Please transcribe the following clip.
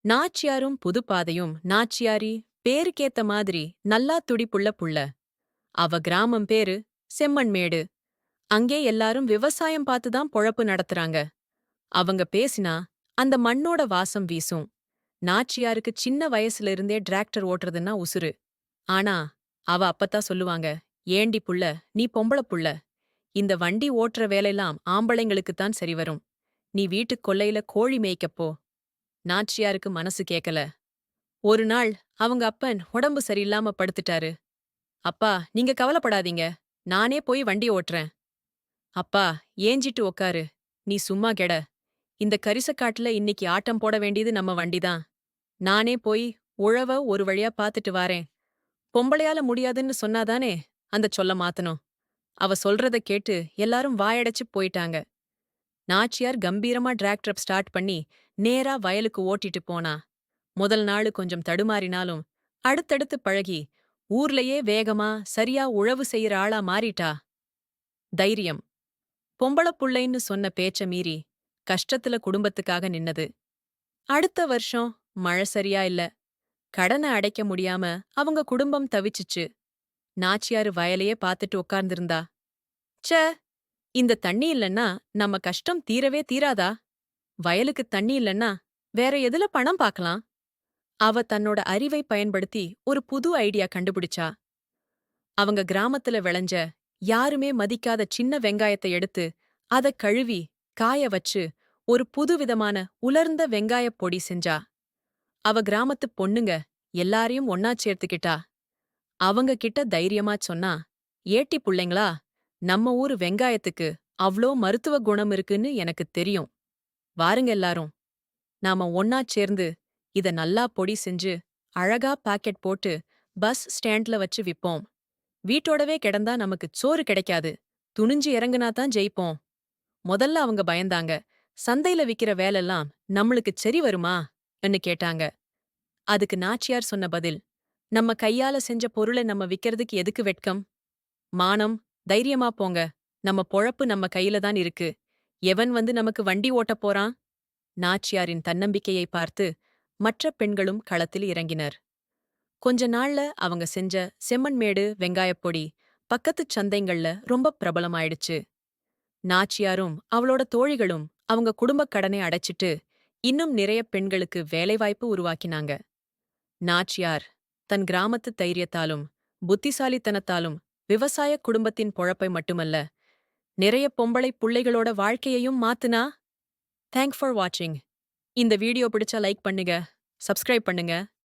நாச்சியாரும் புதுப்பாதையும் நாச்சியாரி பேருக்கேத்த மாதிரி நல்லா துடிப்புள்ள புள்ள. அவ கிராமம் பேரு செம்மண்மேடு. அங்கே எல்லாரும் விவசாயம் பார்த்து தான் பொழப்பு நடத்துறாங்க. அவங்க பேசினா அந்த மண்ணோட வாசம் வீசும். நாச்சியாருக்கு சின்ன வயசுல இருந்தே டிராக்டர் ஓட்டுறதுன்னா உசுரு. ஆனா அவ அப்பத்தான் சொல்லுவாங்க, ஏண்டி புள்ள, நீ பொம்பள புள்ள. இந்த வண்டி ஓட்டுற வேலையெல்லாம் ஆம்பளைங்களுக்குத்தான் சரி வரும். நீ வீட்டுக் கொல்லையில கோழி மேய்க்கப் போ. நாச்சியாருக்கு மனசு கேக்கல. ஒரு நாள் அவங்க அப்பன் உடம்பு சரியில்லாம படுத்துட்டாரு. அப்பா, நீங்க கவலைப்படாதீங்க, நானே போய் வண்டி ஓட்டுறேன். அப்பா, ஏஞ்சிட்டு உக்காரு, நீ சும்மா கெட. இந்த கரிசக்காட்டுல இன்னிக்கு ஆட்டம் போட வேண்டியது நம்ம வண்டிதான். நானே போய் உழவ ஒரு வழியா பாத்துட்டு வாரேன். பொம்பளையால முடியாதுன்னு சொன்னாதானே அந்த சொல்ல மாத்தணும். அவ சொல்றத கேட்டு எல்லாரும் வாயடைச்சு போயிட்டாங்க. நாச்சியார் கம்பீரமா டிராக்டர் ஸ்டார்ட் பண்ணி நேரா வயலுக்கு ஓட்டிட்டு போனா. முதல் நாளு கொஞ்சம் தடுமாறினாலும் அடுத்தடுத்து பழகி ஊர்லயே வேகமா சரியா உழவு செய்யற ஆளா மாறிட்டா. தைரியம். பொம்பள புள்ளைன்னு சொன்ன பேச்ச மீறி கஷ்டத்துல குடும்பத்துக்காக நின்னது. அடுத்த வருஷம் மழை சரியா இல்ல. கடனை அடைக்க முடியாம அவங்க குடும்பம் தவிச்சுச்சு. நாச்சியாரு வயலையே பாத்துட்டு உட்கார்ந்திருந்தா. ச்சே, இந்த தண்ணி இல்லன்னா நம்ம கஷ்டம் தீரவே தீராதா? வயலுக்கு தண்ணி இல்லன்னா வேற எதுல பணம் பார்க்கலாம்? அவ தன்னோட அறிவை பயன்படுத்தி ஒரு புது ஐடியா கண்டுபிடிச்சா. அவங்க கிராமத்துல விளைஞ்ச யாருமே மதிக்காத சின்ன வெங்காயத்தை எடுத்து அத கழுவி காய வச்சு ஒரு புதுவிதமான உலர்ந்த வெங்காயப் பொடி செஞ்சா. அவ கிராமத்துப் பொண்ணுங்க எல்லாரையும் ஒன்னா சேர்த்துக்கிட்டா. அவங்க கிட்ட தைரியமா சொன்னா, ஏட்டி புள்ளைங்களா, நம்ம ஊரு வெங்காயத்துக்கு அவ்ளோ மருத்துவ குணம் இருக்குன்னு எனக்குத் தெரியும். வாருங்க எல்லாரும், நாம ஒன்னா சேர்ந்து இத நல்லா பொடி செஞ்சு அழகா பாக்கெட் போட்டு பஸ் ஸ்டாண்ட்ல வச்சு விப்போம். வீட்டோடவே கிடந்தா நமக்கு சோறு கிடைக்காது. துணிஞ்சு இறங்குனாதான் ஜெயிப்போம். முதல்ல அவங்க பயந்தாங்க. சந்தையில விக்கிற வேலெல்லாம் நம்மளுக்குச் சரி வருமா ன்னு கேட்டாங்க. அதுக்கு நாச்சியார் சொன்ன பதில், நம்ம கையால செஞ்ச பொருளை நம்ம விக்கிறதுக்கு எதுக்கு வெட்கம்? மானம், தைரியமா போங்க. நம்ம பொழப்பு நம்ம கையில தான் இருக்கு. எவன் வந்து நமக்கு வண்டி ஓட்டப் போறான்? நாச்சியாரின் தன்னம்பிக்கையை பார்த்து மற்ற பெண்களும் களத்தில் இறங்கினர். கொஞ்ச நாள்ல அவங்க செஞ்ச செம்மண்மேடு வெங்காயப் பொடி பக்கத்துச் சந்தைங்கள்ல ரொம்ப பிரபலமாயிடுச்சு. நாச்சியாரும் அவளோட தோழிகளும் அவங்க குடும்பக் கடனை அடைச்சிட்டு இன்னும் நிறைய பெண்களுக்கு வேலைவாய்ப்பு உருவாக்கினாங்க. நாச்சியார் தன் கிராமத்து தைரியத்தாலும் புத்திசாலித்தனத்தாலும் விவசாய குடும்பத்தின் பொழப்பை மட்டுமல்ல, நிறைய பொம்பளை புள்ளைகளோட வாழ்க்கையையும் மாத்துனா. தேங்க் ஃபார் வாட்சிங். இந்த வீடியோ பிடிச்சா லைக் பண்ணுங்க, சப்ஸ்கிரைப் பண்ணுங்க.